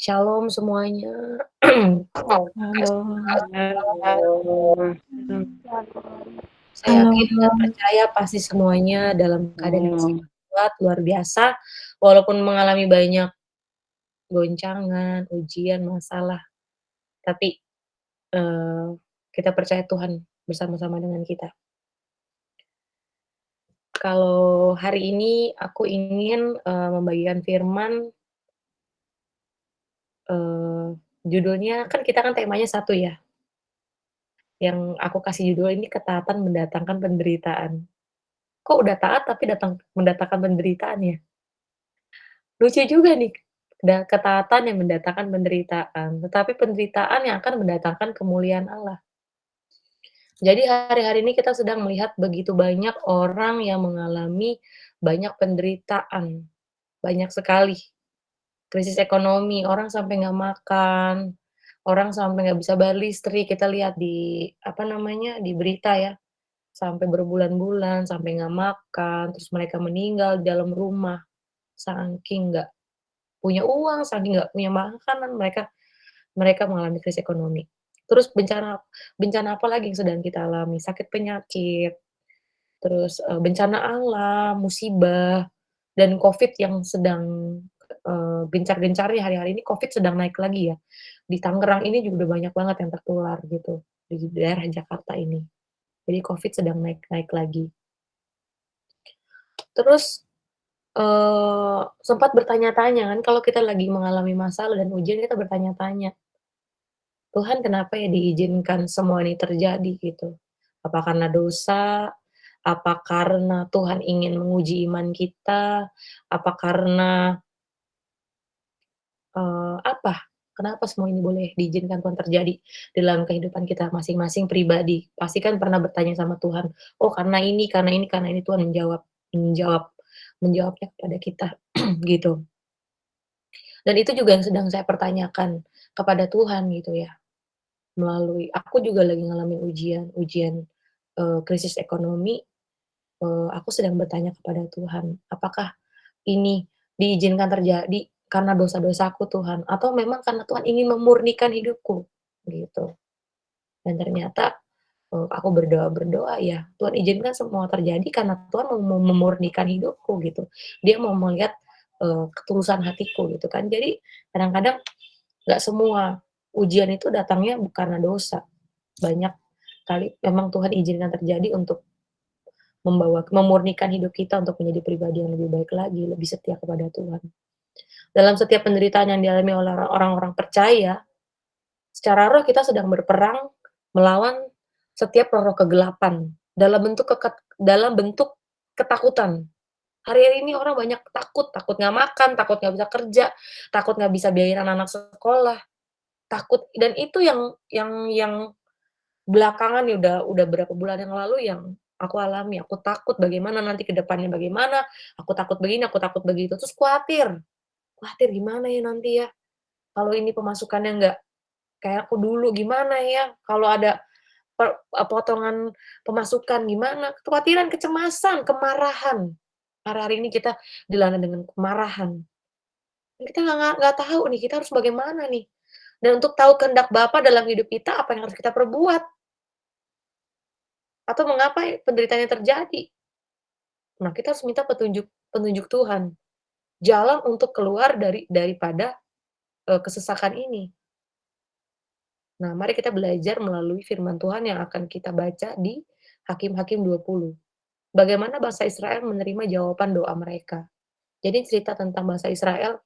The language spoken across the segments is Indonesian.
Shalom semuanya. Halo. Kasih Halo. saya Halo. yakin dan percaya pasti semuanya dalam keadaan yang Hmm. sangat kuat, luar biasa, walaupun mengalami banyak goncangan, ujian, masalah, tapi, eee, kita percaya Tuhan bersama-sama dengan kita. Kalau hari ini aku ingin, membagikan firman, eee, judulnya kan kita kan temanya satu ya, yang aku kasih judul ini ketaatan mendatangkan penderitaan. Kok udah taat tapi mendatangkan penderitaan ya? Lucu juga nih, ketaatan yang mendatangkan penderitaan, tetapi penderitaan yang akan mendatangkan kemuliaan Allah. Jadi hari-hari ini kita sedang melihat begitu banyak orang yang mengalami banyak penderitaan, banyak sekali. Krisis ekonomi, orang sampai nggak makan, orang sampai nggak bisa bayar listrik, kita lihat di, apa namanya, di berita ya, sampai berbulan-bulan, sampai nggak makan, terus mereka meninggal di dalam rumah, saking nggak punya uang, saking nggak punya makanan, mereka mereka mengalami krisis ekonomi. Terus bencana bencana apa lagi yang sedang kita alami? Sakit penyakit, terus, bencana alam, musibah, dan Covid yang sedang, gencar-gencarnya hari-hari ini Covid sedang naik lagi ya. Di Tangerang ini juga udah banyak banget yang tertular gitu, di daerah Jakarta ini. Jadi Covid sedang naik-naik lagi. Terus, sempat bertanya-tanya kan kalau kita lagi mengalami masalah dan ujian kita bertanya-tanya, "Tuhan kenapa ya diizinkan semua ini terjadi?" Gitu. Apa karena dosa? Apa karena Tuhan ingin menguji iman kita? Apa karena, apa? Kenapa semua ini boleh diizinkan Tuhan terjadi dalam kehidupan kita masing-masing pribadi? Pasti kan pernah bertanya sama Tuhan, "Oh karena ini karena ini karena ini." Tuhan menjawab menjawabnya kepada kita, gitu. Dan itu juga yang sedang saya pertanyakan kepada Tuhan gitu ya. Melalui aku juga lagi ngalamin ujian, krisis ekonomi, aku sedang bertanya kepada Tuhan, apakah ini diizinkan terjadi karena dosa-dosaku Tuhan, atau memang karena Tuhan ingin memurnikan hidupku, gitu. Dan ternyata, aku berdoa-berdoa ya, Tuhan izinkan semua terjadi karena Tuhan mau memurnikan hidupku gitu. Dia mau melihat, ketulusan hatiku gitu kan. Jadi kadang-kadang nggak semua ujian itu datangnya karena dosa. Banyak kali memang Tuhan izinkan terjadi untuk memurnikan hidup kita untuk menjadi pribadi yang lebih baik lagi, lebih setia kepada Tuhan. Dalam setiap penderitaan yang dialami oleh orang-orang percaya, secara roh kita sedang berperang melawan setiap roh-roh kegelapan dalam bentuk ketakutan. Hari-hari ini orang banyak takut, takut nggak makan, takut nggak bisa kerja, takut nggak bisa biayain anak-anak sekolah, takut dan itu yang belakangan nih udah berapa bulan yang lalu yang aku alami, aku takut bagaimana nanti ke depannya bagaimana, aku takut begini, aku takut begitu, terus khawatir, khawatir gimana ya nanti ya, kalau ini pemasukannya nggak kayak aku dulu gimana ya, kalau ada potongan pemasukan gimana, kekhawatiran, kecemasan, kemarahan. Hari-hari ini kita dilanda dengan kemarahan, dan kita nggak tahu nih kita harus bagaimana nih, dan untuk tahu kehendak Bapa dalam hidup kita apa yang harus kita perbuat, atau mengapa penderitaan yang terjadi. Nah, kita harus minta petunjuk petunjuk Tuhan, jalan untuk keluar daripada, kesesakan ini. Nah, mari kita belajar melalui firman Tuhan yang akan kita baca di Hakim-Hakim 20. Bagaimana bangsa Israel menerima jawaban doa mereka. Jadi cerita tentang bangsa Israel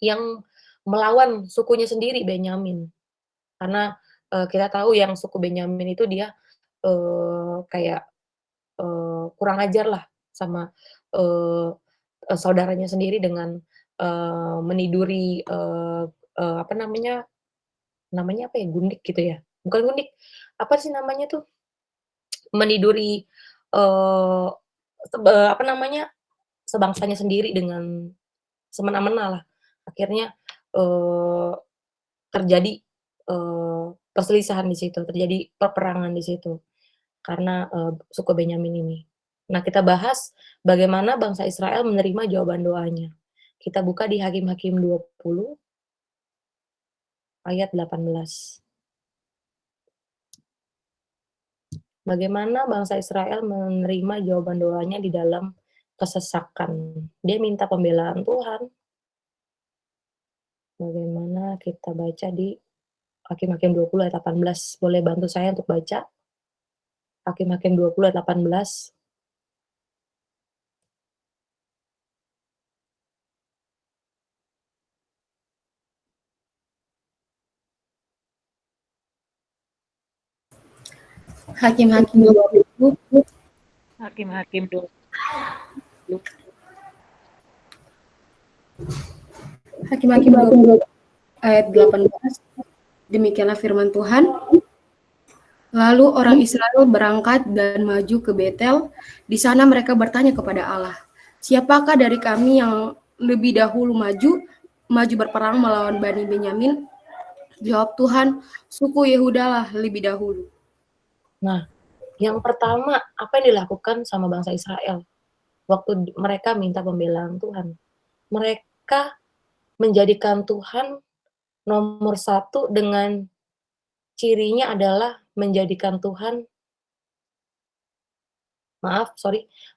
yang melawan sukunya sendiri, Benyamin. Karena, kita tahu yang suku Benyamin itu dia, kayak, kurang ajar lah sama, eee saudaranya sendiri dengan, meniduri, apa namanya namanya apa ya, gundik gitu ya? Bukan gundik, apa sih namanya tuh? Meniduri, eee, apa namanya, sebangsanya sendiri dengan semena-mena lah. Akhirnya, eee, terjadi, perselisihan di situ, terjadi peperangan di situ karena, suku Benyamin ini. Nah, kita bahas bagaimana bangsa Israel menerima jawaban doanya. Kita buka di Hakim-Hakim 20 ayat 18. Bagaimana bangsa Israel menerima jawaban doanya di dalam kesesakan. Dia minta pembelaan Tuhan. Bagaimana kita baca di Hakim-Hakim 20 ayat 18. Boleh bantu saya untuk baca? Hakim-Hakim 20 ayat 18. Hakim-Hakim 20. Hakim-Hakim 20. Hakim-Hakim 20 ayat 18. Demikianlah firman Tuhan. Lalu orang Israel berangkat dan maju ke Betel. Di sana mereka bertanya kepada Allah, siapakah dari kami yang lebih dahulu maju berperang melawan Bani Benyamin? Jawab Tuhan, suku Yehuda lah lebih dahulu. Nah, yang pertama, apa yang dilakukan sama bangsa Israel waktu mereka minta pembelaan Tuhan? Mereka menjadikan Tuhan nomor satu dengan cirinya adalah menjadikan Tuhan,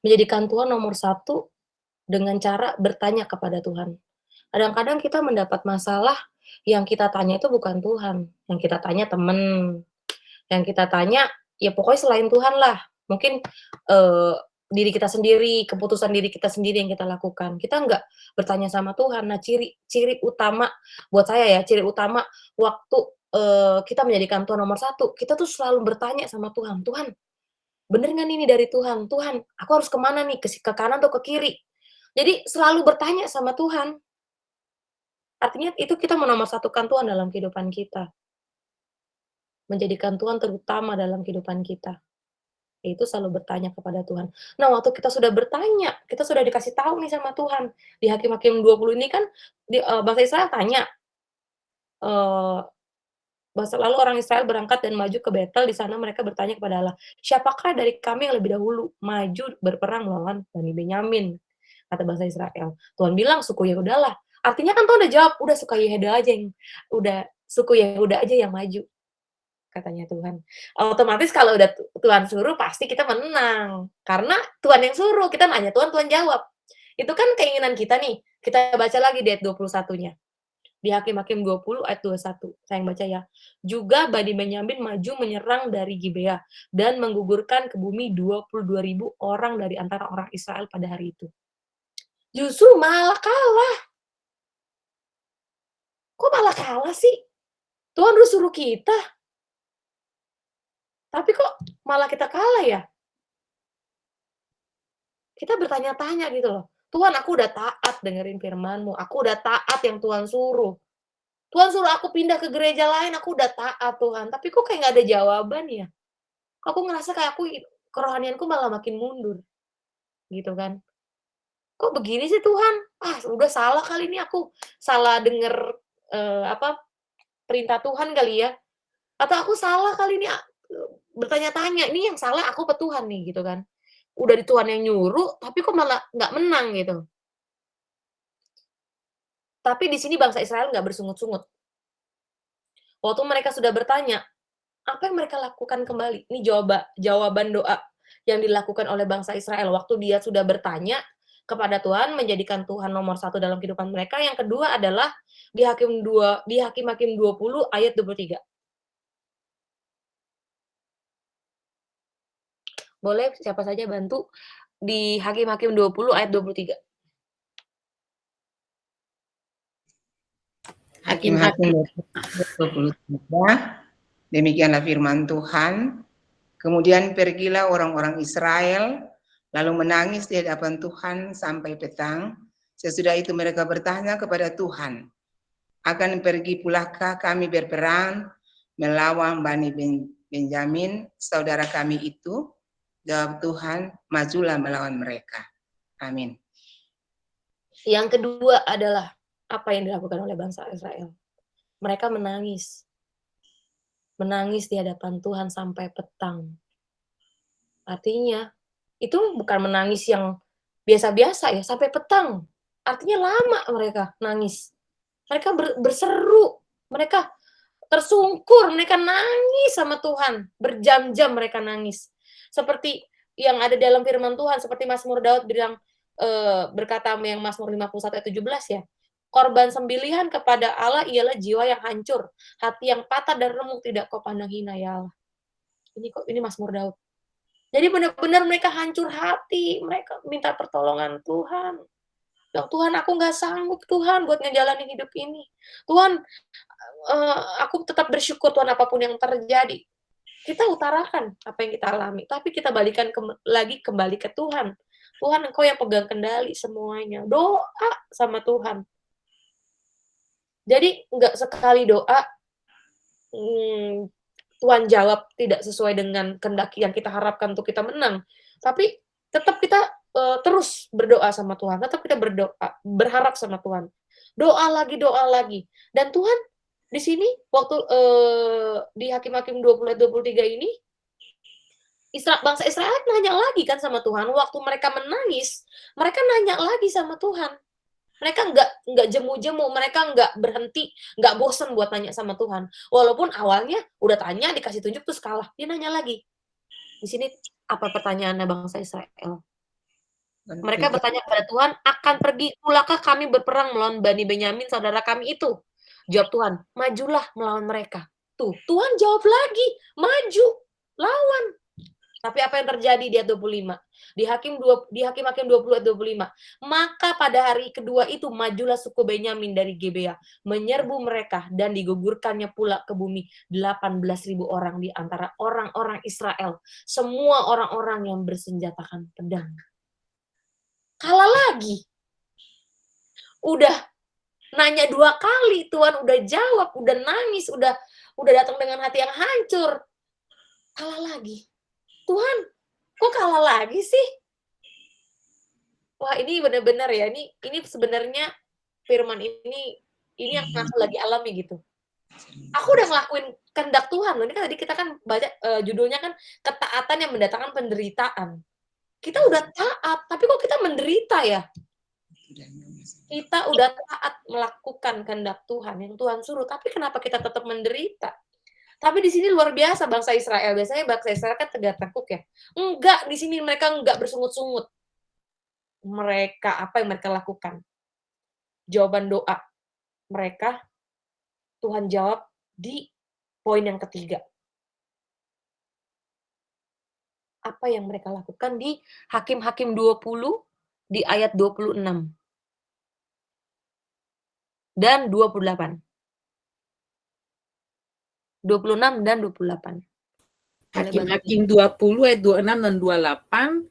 menjadikan Tuhan nomor satu dengan cara bertanya kepada Tuhan. Kadang-kadang kita mendapat masalah, yang kita tanya itu bukan Tuhan, yang kita tanya temen, yang kita tanya, ya pokoknya selain Tuhan lah. Mungkin diri kita sendiri, keputusan diri kita sendiri yang kita lakukan. Kita nggak bertanya sama Tuhan. Nah, ciri utama buat saya ya, ciri utama waktu kita menjadikan Tuhan nomor satu, kita tuh selalu bertanya sama Tuhan, Tuhan, bener nggak ini dari Tuhan? Tuhan, aku harus kemana nih? Ke kanan atau ke kiri? Jadi selalu bertanya sama Tuhan. Artinya itu kita menomorsatukan Tuhan dalam kehidupan kita. Menjadikan Tuhan terutama dalam kehidupan kita. Itu selalu bertanya kepada Tuhan. Nah, waktu kita sudah bertanya, kita sudah dikasih tahu nih sama Tuhan. Di Hakim-Hakim 20 ini kan bangsa Israel tanya, lalu orang Israel berangkat dan maju ke Betel. Di sana mereka bertanya kepada Allah, siapakah dari kami yang lebih dahulu maju berperang melawan Bani Benyamin? Kata bangsa Israel. Tuhan bilang, suku Yehuda lah. Artinya kan Tuhan udah jawab, udah suku Yehuda aja yang maju, katanya Tuhan. Otomatis kalau udah Tuhan suruh pasti kita menang. Karena Tuhan yang suruh, kita nanya Tuhan, Tuhan jawab. Itu kan keinginan kita nih. Kita baca lagi di ayat 21-nya. Di Hakim-Hakim 20 ayat 21. Saya yang baca ya. Juga Bani Benyamin maju menyerang dari Gibea dan menggugurkan ke bumi 22.000 orang dari antara orang Israel pada hari itu. Justru malah kalah. Kok malah kalah sih? Tuhan udah suruh kita. Tapi kok malah kita kalah ya? Kita bertanya-tanya gitu loh. Tuhan, aku udah taat dengerin firman-Mu. Aku udah taat yang Tuhan suruh. Tuhan suruh aku pindah ke gereja lain, aku udah taat Tuhan. Tapi kok kayak gak ada jawaban ya? Aku ngerasa kayak kerohanianku malah makin mundur. Gitu kan. Kok begini sih Tuhan? Udah salah kali ini aku. Salah denger perintah Tuhan kali ya. Atau aku salah kali ini bertanya-tanya, ini yang salah aku apa Tuhan nih gitu kan. Udah di Tuhan yang nyuruh, tapi kok malah nggak menang gitu. Tapi di sini bangsa Israel nggak bersungut-sungut. Waktu mereka sudah bertanya, apa yang mereka lakukan kembali? Ini jawaban doa yang dilakukan oleh bangsa Israel. Waktu dia sudah bertanya kepada Tuhan, menjadikan Tuhan nomor satu dalam kehidupan mereka. Yang kedua adalah di Hakim-Hakim 20 ayat 23. Boleh siapa saja bantu di Hakim-Hakim 20 ayat 23. Hakim-Hakim 23. Demikianlah firman Tuhan. Kemudian pergilah orang-orang Israel, lalu menangis di hadapan Tuhan sampai petang. Sesudah itu mereka bertanya kepada Tuhan, akan pergi pulakah kami berperang melawan Bani Benyamin, saudara kami itu? Jawab Tuhan, majulah melawan mereka. Amin. Yang kedua adalah apa yang dilakukan oleh bangsa Israel. Mereka menangis. Menangis di hadapan Tuhan sampai petang. Artinya, itu bukan menangis yang biasa-biasa ya, sampai petang. Artinya lama mereka nangis. Mereka berseru. Mereka tersungkur, mereka nangis sama Tuhan, berjam-jam mereka nangis. Seperti yang ada dalam firman Tuhan, seperti Mazmur Daud bilang, berkata yang Mazmur 51 ayat 17 ya, korban sembelihan kepada Allah ialah jiwa yang hancur, hati yang patah dan remuk tidak kau pandang hina ya Allah. Ini Mazmur Daud. Jadi benar-benar mereka hancur hati, mereka minta pertolongan Tuhan. Bilang, Tuhan aku nggak sanggup Tuhan buat ngejalanin hidup ini. Tuhan, aku tetap bersyukur Tuhan apapun yang terjadi. Kita utarakan apa yang kita alami, tapi kita balikan kembali ke Tuhan. Tuhan, Engkau yang pegang kendali semuanya. Doa sama Tuhan. Jadi nggak sekali doa, Tuhan jawab tidak sesuai dengan kehendak yang kita harapkan untuk kita menang. Tapi tetap kita terus berdoa sama Tuhan, tetap kita berdoa, berharap sama Tuhan. Doa lagi. Dan Tuhan di sini waktu di Hakim-Hakim 20 ayat 23 ini bangsa Israel nanya lagi kan sama Tuhan, waktu mereka menangis, mereka nanya lagi sama Tuhan. Mereka nggak jemu-jemu, mereka nggak berhenti, nggak bosen buat nanya sama Tuhan. Walaupun awalnya udah tanya, dikasih tunjuk, terus kalah. Dia nanya lagi. Di sini apa pertanyaannya bangsa Israel? Mereka bertanya kepada Tuhan, akan pergi pulakah kami berperang melawan Bani Benyamin, saudara kami itu? Jawab Tuhan, majulah melawan mereka. Tuh, Tuhan jawab lagi, maju, lawan. Tapi apa yang terjadi di ayat 25? Di Hakim-Hakim 20 ayat 25. Maka pada hari kedua itu majulah suku Benyamin dari Gebea, menyerbu mereka dan digugurkannya pula ke bumi 18.000 orang di antara orang-orang Israel. Semua orang-orang yang bersenjatakan pedang. Kalah lagi. Udah nanya 2 kali, Tuhan udah jawab, udah nangis, udah datang dengan hati yang hancur. Kalah lagi. Tuhan, kok kalah lagi sih? Wah, ini benar-benar ya, ini sebenarnya firman ini yang aku lagi alami gitu. Aku udah ngelakuin kehendak Tuhan loh. Ini kan tadi kita kan baca judulnya kan ketaatan yang mendatangkan penderitaan. Kita udah taat, tapi kok kita menderita ya? Kita udah taat melakukan kehendak Tuhan yang Tuhan suruh, tapi kenapa kita tetap menderita? Tapi di sini luar biasa bangsa Israel. Biasanya bangsa Israel kan tegak-teguk ya. Enggak, di sini mereka enggak bersungut-sungut. Mereka, apa yang mereka lakukan? Jawaban doa mereka, Tuhan jawab di poin yang ketiga. Apa yang mereka lakukan di Hakim-Hakim 20, di ayat 26. Dan 28. 26 dan 28. Hakim-Hakim 20 ayat 26 dan 28.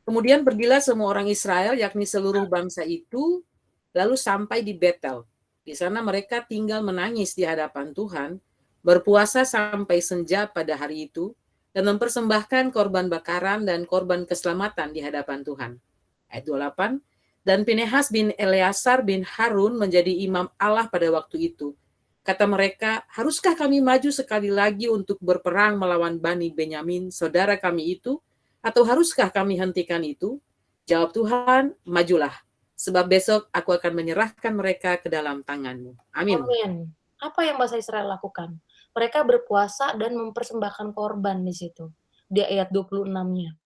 Kemudian pergilah semua orang Israel, yakni seluruh bangsa itu, lalu sampai di Betel. Di sana mereka tinggal menangis di hadapan Tuhan, berpuasa sampai senja pada hari itu, dan mempersembahkan korban bakaran dan korban keselamatan di hadapan Tuhan. Ayat 28. Dan Pinehas bin Eleazar bin Harun menjadi imam Allah pada waktu itu. Kata mereka, haruskah kami maju sekali lagi untuk berperang melawan Bani Benyamin, saudara kami itu? Atau haruskah kami hentikan itu? Jawab Tuhan, majulah. Sebab besok aku akan menyerahkan mereka ke dalam tanganmu. Amin. Amin. Apa yang bangsa Israel lakukan? Mereka berpuasa dan mempersembahkan korban di situ. Di ayat 26-nya.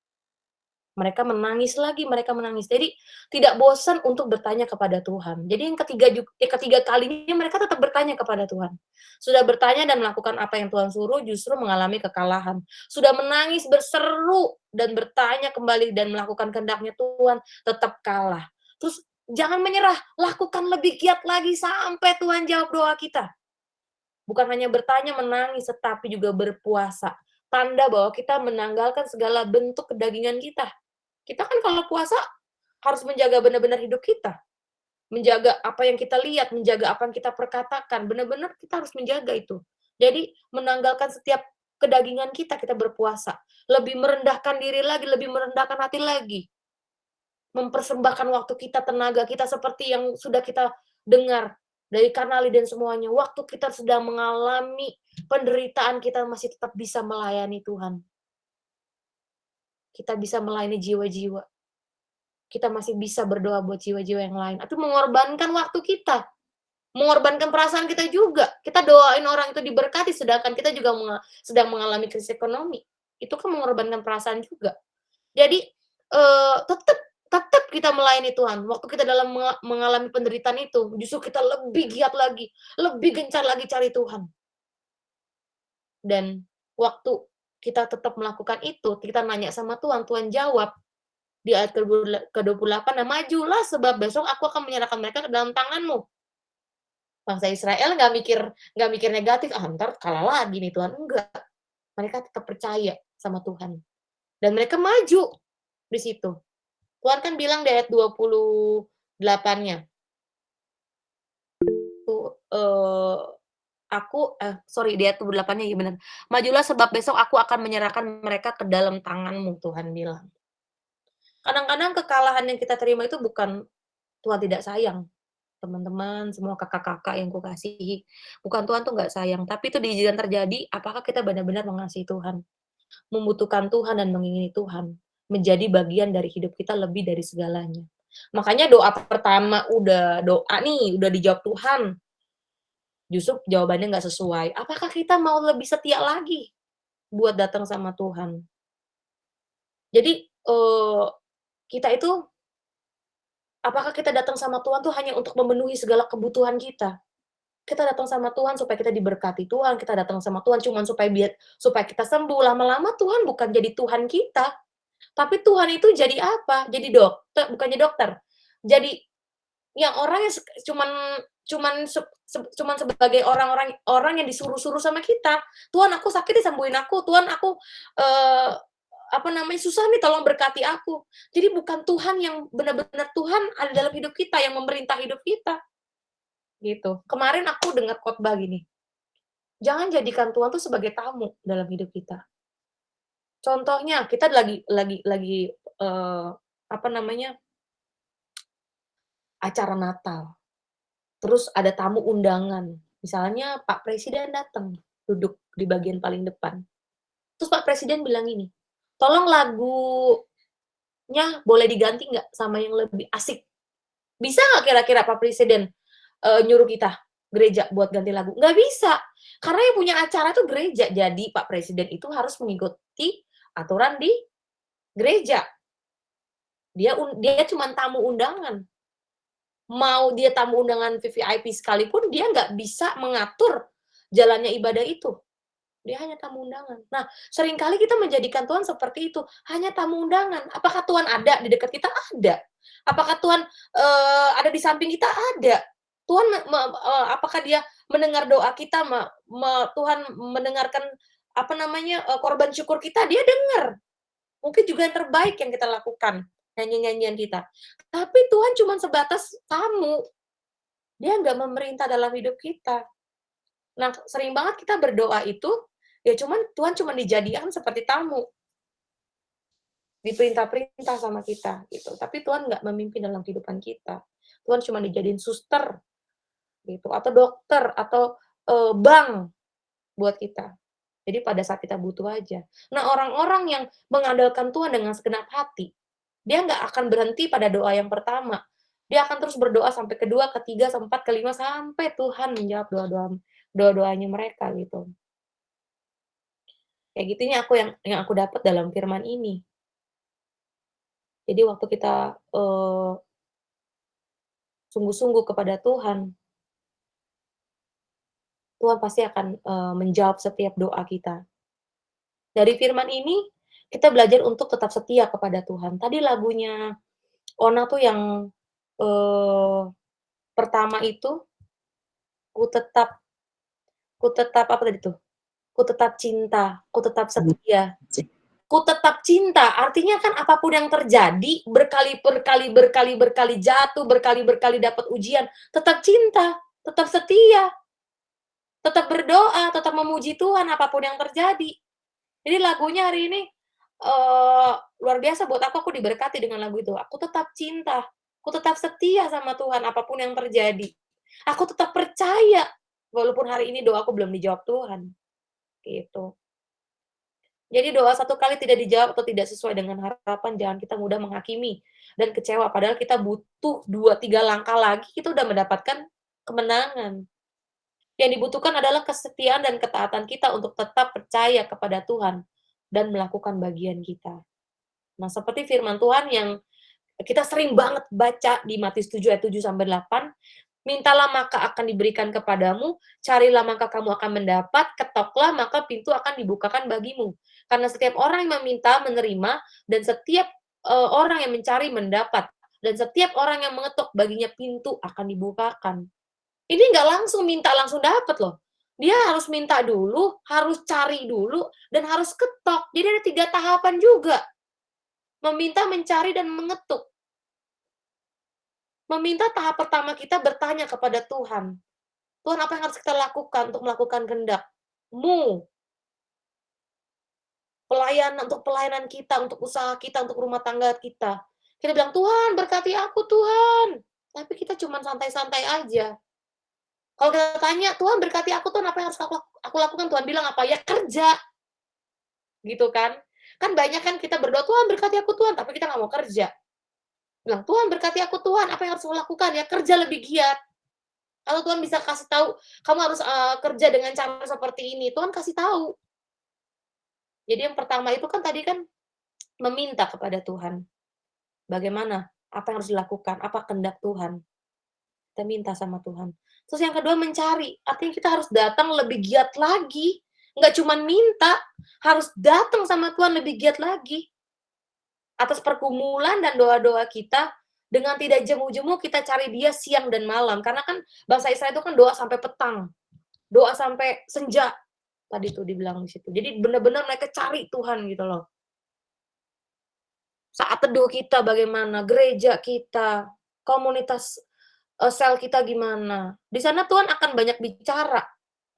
Mereka menangis lagi, Jadi tidak bosan untuk bertanya kepada Tuhan. Jadi yang ketiga kalinya mereka tetap bertanya kepada Tuhan. Sudah bertanya dan melakukan apa yang Tuhan suruh, justru mengalami kekalahan. Sudah menangis, berseru, dan bertanya kembali dan melakukan kehendaknya Tuhan, tetap kalah. Terus jangan menyerah, lakukan lebih giat lagi sampai Tuhan jawab doa kita. Bukan hanya bertanya, menangis, tetapi juga berpuasa. Tanda bahwa kita menanggalkan segala bentuk kedagingan kita. Kita kan kalau puasa harus menjaga benar-benar hidup kita. Menjaga apa yang kita lihat, menjaga apa yang kita perkatakan. Benar-benar kita harus menjaga itu. Jadi menanggalkan setiap kedagingan kita berpuasa. Lebih merendahkan diri lagi, lebih merendahkan hati lagi. Mempersembahkan waktu kita, tenaga kita seperti yang sudah kita dengar dari Karnali dan semuanya. Waktu kita sedang mengalami penderitaan, kita masih tetap bisa melayani Tuhan. Kita bisa melayani jiwa-jiwa. Kita masih bisa berdoa buat jiwa-jiwa yang lain. Atau mengorbankan waktu kita. mengorbankan perasaan kita juga. Kita doain orang itu diberkati, sedangkan kita juga sedang mengalami krisis ekonomi. Itu kan mengorbankan perasaan juga. Jadi, tetap kita melayani Tuhan. Waktu kita dalam mengalami penderitaan itu, justru kita lebih giat lagi, lebih gencar lagi cari Tuhan. Dan waktu kita tetap melakukan itu, kita nanya sama Tuhan, Tuhan jawab di ayat ke-28, "Nah majulah sebab besok aku akan menyerahkan mereka ke dalam tanganmu." Bangsa Israel nggak mikir negatif, "Ah, ntar kalah lagi nih Tuhan." Enggak. Mereka tetap percaya sama Tuhan. Dan mereka maju di situ. Tuhan kan bilang di ayat 28-nya, tuh, di ayat 28-nya, ya benar. "Majulah sebab besok aku akan menyerahkan mereka ke dalam tanganmu," Tuhan bilang. Kadang-kadang kekalahan yang kita terima itu bukan Tuhan tidak sayang, teman-teman, semua kakak-kakak yang kukasihi. Bukan Tuhan tuh nggak sayang, tapi itu diizinkan terjadi apakah kita benar-benar mengasihi Tuhan, membutuhkan Tuhan dan mengingini Tuhan, menjadi bagian dari hidup kita lebih dari segalanya. Makanya doa pertama udah doa nih, udah dijawab Tuhan, justru jawabannya nggak sesuai. Apakah kita mau lebih setia lagi buat datang sama Tuhan? Jadi, kita itu, apakah kita datang sama Tuhan tuh hanya untuk memenuhi segala kebutuhan kita? Kita datang sama Tuhan supaya kita diberkati Tuhan, kita datang sama Tuhan cuman supaya kita sembuh. Lama-lama Tuhan bukan jadi Tuhan kita, tapi Tuhan itu jadi apa? Jadi dokter, bukannya dokter. Jadi yang orang yang cuman cuman cuman sebagai orang yang disuruh-suruh sama kita. "Tuhan, aku sakit disembuhin aku. Tuhan, aku susah nih, tolong berkati aku." Jadi bukan Tuhan yang benar-benar Tuhan ada dalam hidup kita, yang memerintah hidup kita. Gitu. Kemarin aku dengar khotbah gini, jangan jadikan Tuhan tuh sebagai tamu dalam hidup kita. Contohnya kita lagi, apa namanya, acara Natal, terus ada tamu undangan, misalnya Pak Presiden datang, duduk di bagian paling depan. Terus Pak Presiden bilang gini, "Tolong lagunya boleh diganti nggak sama yang lebih asik?" Bisa nggak kira-kira Pak Presiden, nyuruh kita, gereja, buat ganti lagu? Nggak bisa, karena yang punya acara itu gereja. Jadi Pak Presiden itu harus mengikuti aturan di gereja. Dia cuman tamu undangan. Mau dia tamu undangan VVIP sekalipun, dia nggak bisa mengatur jalannya ibadah itu. Dia hanya tamu undangan. Nah, seringkali kita menjadikan Tuhan seperti itu, hanya tamu undangan. Apakah Tuhan ada di dekat kita? Ada. Apakah Tuhan, ada di samping kita? Ada. Tuhan apakah dia mendengar doa kita, Tuhan mendengarkan, korban syukur kita? Dia dengar. Mungkin juga yang terbaik yang kita lakukan, nyanyian-nyanyian kita. Tapi Tuhan cuma sebatas tamu. Dia nggak memerintah dalam hidup kita. Nah, sering banget kita berdoa itu, ya Tuhan cuma dijadikan seperti tamu. Diperintah-perintah sama kita, gitu. Tapi Tuhan nggak memimpin dalam kehidupan kita. Tuhan cuma dijadiin suster, gitu, atau dokter, atau bank buat kita. Jadi pada saat kita butuh aja. Nah, orang-orang yang mengandalkan Tuhan dengan segenap hati, dia nggak akan berhenti pada doa yang pertama. Dia akan terus berdoa sampai kedua, ketiga, keempat, kelima, sampai Tuhan menjawab doa-doanya mereka, gitu. Kayak gitu ini yang aku dapat dalam firman ini. Jadi waktu kita sungguh-sungguh kepada Tuhan, Tuhan pasti akan menjawab setiap doa kita. Dari firman ini, kita belajar untuk tetap setia kepada Tuhan. Tadi lagunya Ona tuh yang pertama itu, ku tetap apa tadi tuh? Ku tetap cinta, ku tetap setia. Ku tetap cinta, artinya kan apapun yang terjadi, berkali-berkali jatuh, berkali-berkali dapat ujian, tetap cinta, tetap setia, tetap berdoa, tetap memuji Tuhan apapun yang terjadi. Jadi lagunya hari ini luar biasa buat aku diberkati dengan lagu itu. Aku tetap cinta, aku tetap setia sama Tuhan apapun yang terjadi. Aku tetap percaya walaupun hari ini doaku belum dijawab Tuhan. Gitu. Jadi doa satu kali tidak dijawab atau tidak sesuai dengan harapan, jangan kita mudah menghakimi dan kecewa. Padahal kita butuh 2, 3 langkah lagi, kita udah mendapatkan kemenangan. Yang dibutuhkan adalah kesetiaan dan ketaatan kita untuk tetap percaya kepada Tuhan dan melakukan bagian kita. Nah, seperti firman Tuhan yang kita sering banget baca di Matius 7 ayat 7-8, mintalah maka akan diberikan kepadamu, carilah maka kamu akan mendapat, ketoklah maka pintu akan dibukakan bagimu. Karena setiap orang yang meminta menerima, dan setiap orang yang mencari mendapat, dan setiap orang yang mengetuk baginya pintu akan dibukakan. Ini nggak langsung minta langsung dapat loh. Dia harus minta dulu, harus cari dulu, dan harus ketok. Jadi ada 3 tahapan juga. Meminta, mencari, dan mengetuk. Meminta tahap pertama kita bertanya kepada Tuhan. Tuhan, apa yang harus kita lakukan untuk melakukan kehendak-Mu? Untuk pelayanan kita, untuk usaha kita, untuk rumah tangga kita. Kita bilang, Tuhan berkati aku Tuhan. Tapi kita cuma santai-santai aja. Kalau kita tanya, Tuhan berkati aku Tuhan, apa yang harus aku lakukan? Tuhan bilang apa? Ya kerja. Gitu kan. Kan banyak kan kita berdoa, Tuhan berkati aku Tuhan, tapi kita nggak mau kerja. Bilang, Tuhan berkati aku Tuhan, apa yang harus aku lakukan? Ya kerja lebih giat. Kalau Tuhan bisa kasih tahu, kamu harus kerja dengan cara seperti ini. Tuhan kasih tahu. Jadi yang pertama itu kan tadi kan meminta kepada Tuhan. Bagaimana? Apa yang harus dilakukan? Apa kehendak Tuhan? Kita minta sama Tuhan. Terus yang kedua mencari. Artinya kita harus datang lebih giat lagi. Nggak cuma minta, harus datang sama Tuhan lebih giat lagi. Atas pergumulan dan doa-doa kita, dengan tidak jemu-jemu kita cari dia siang dan malam. Karena kan bangsa Israel itu kan doa sampai petang. Doa sampai senja. Tadi tuh dibilang di situ. Jadi benar-benar mereka cari Tuhan gitu loh. Saat teduh kita bagaimana, gereja kita, komunitas sel kita gimana. Di sana Tuhan akan banyak bicara.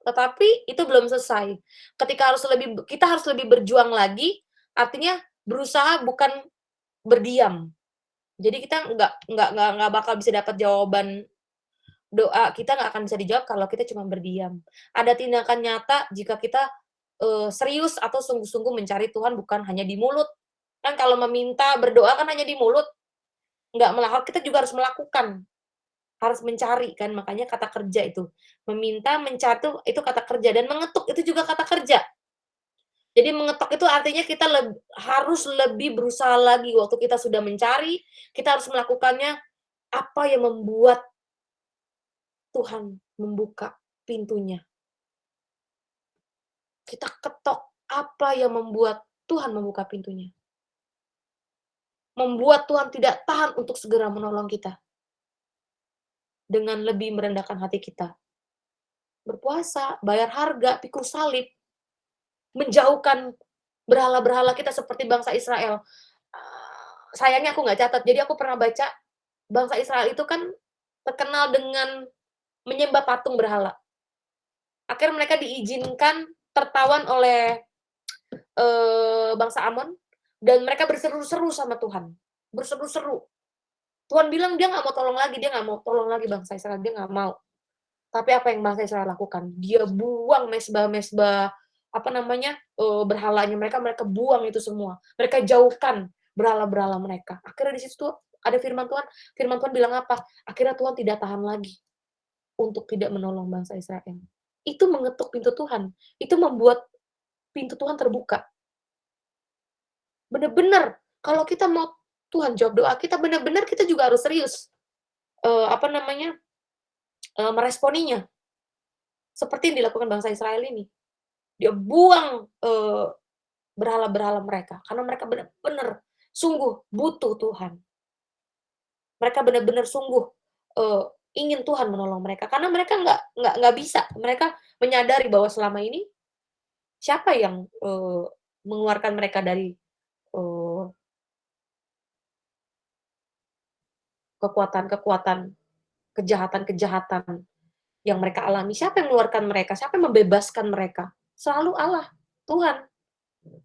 Tetapi itu belum selesai. Kita harus lebih berjuang lagi, artinya berusaha bukan berdiam. Jadi kita nggak bakal bisa dapat jawaban doa kita nggak akan bisa dijawab kalau kita cuma berdiam. Ada tindakan nyata jika kita serius atau sungguh-sungguh mencari Tuhan bukan hanya di mulut. Kan kalau meminta, berdoa kan hanya di mulut. Nggak melakukan, kita juga harus melakukan. Harus mencari kan, makanya kata kerja itu. Meminta, mencari itu kata kerja. Dan mengetuk itu juga kata kerja. Jadi mengetok itu artinya kita harus lebih berusaha lagi. Waktu kita sudah mencari, kita harus melakukannya apa yang membuat Tuhan membuka pintunya. Kita ketok apa yang membuat Tuhan membuka pintunya. Membuat Tuhan tidak tahan untuk segera menolong kita. Dengan lebih merendahkan hati kita. Berpuasa, bayar harga, pikul salib. Menjauhkan berhala-berhala kita seperti bangsa Israel. Sayangnya aku nggak catat, jadi aku pernah baca, bangsa Israel itu kan terkenal dengan menyembah patung berhala. Akhirnya mereka diizinkan tertawan oleh bangsa Amon, dan mereka berseru-seru sama Tuhan. Berseru-seru. Tuhan bilang dia nggak mau tolong lagi bangsa Israel, dia nggak mau. Tapi apa yang bangsa Israel lakukan? Dia buang mesbah-mesbah, berhalanya mereka buang itu semua. Mereka jauhkan berhala-berhala mereka. Akhirnya di situ ada firman Tuhan bilang apa? Akhirnya Tuhan tidak tahan lagi untuk tidak menolong bangsa Israel. Itu mengetuk pintu Tuhan. Itu membuat pintu Tuhan terbuka. Benar-benar kalau kita mau Tuhan jawab doa kita, benar-benar kita juga harus serius meresponinya. Seperti yang dilakukan bangsa Israel ini. Dia buang berhala-berhala mereka karena mereka benar-benar sungguh butuh Tuhan. Mereka benar-benar sungguh ingin Tuhan menolong mereka karena mereka nggak bisa. Mereka menyadari bahwa selama ini siapa yang mengeluarkan mereka dari kekuatan-kekuatan, kejahatan-kejahatan yang mereka alami. Siapa yang mengeluarkan mereka? Siapa yang membebaskan mereka? Selalu Allah, Tuhan.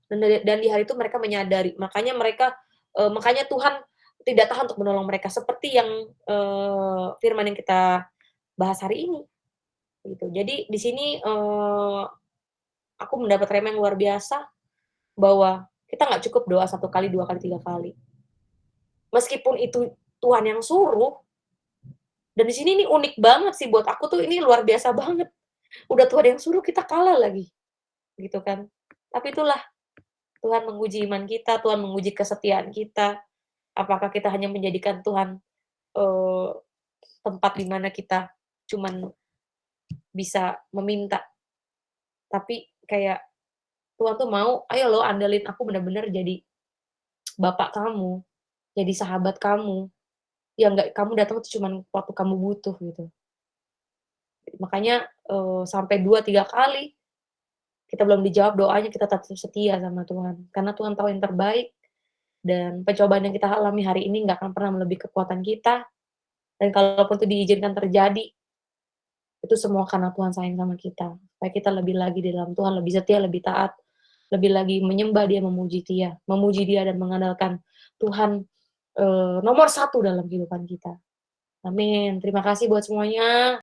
Dan di hari itu mereka menyadari. Makanya Tuhan tidak tahan untuk menolong mereka. Seperti yang firman yang kita bahas hari ini. Gitu. Jadi di sini aku mendapat rema yang luar biasa bahwa kita nggak cukup doa 1 kali, 2 kali, 3 kali. Meskipun itu Tuhan yang suruh, Dan di sini nih unik banget sih buat aku tuh ini luar biasa banget. Udah Tuhan yang suruh kita kalah lagi, gitu kan. Tapi itulah Tuhan menguji iman kita, Tuhan menguji kesetiaan kita. Apakah kita hanya menjadikan Tuhan, eee, tempat di mana kita cuman bisa meminta, tapi kayak Tuhan tuh mau, "Ayo lo andelin aku bener-bener jadi bapak kamu, jadi sahabat kamu, yang nggak kamu datang tuh cuman waktu kamu butuh," gitu. Makanya, sampai 2, 3 kali kita belum dijawab doanya, kita tetap setia sama Tuhan. Karena Tuhan tahu yang terbaik, dan pencobaan yang kita alami hari ini nggak akan pernah melebihi kekuatan kita, dan kalaupun itu diizinkan terjadi, itu semua karena Tuhan sayang sama kita. Supaya kita lebih lagi di dalam Tuhan, lebih setia, lebih taat, lebih lagi menyembah Dia, memuji Dia dan mengandalkan Tuhan, nomor 1 dalam kehidupan kita. Amin. Terima kasih buat semuanya.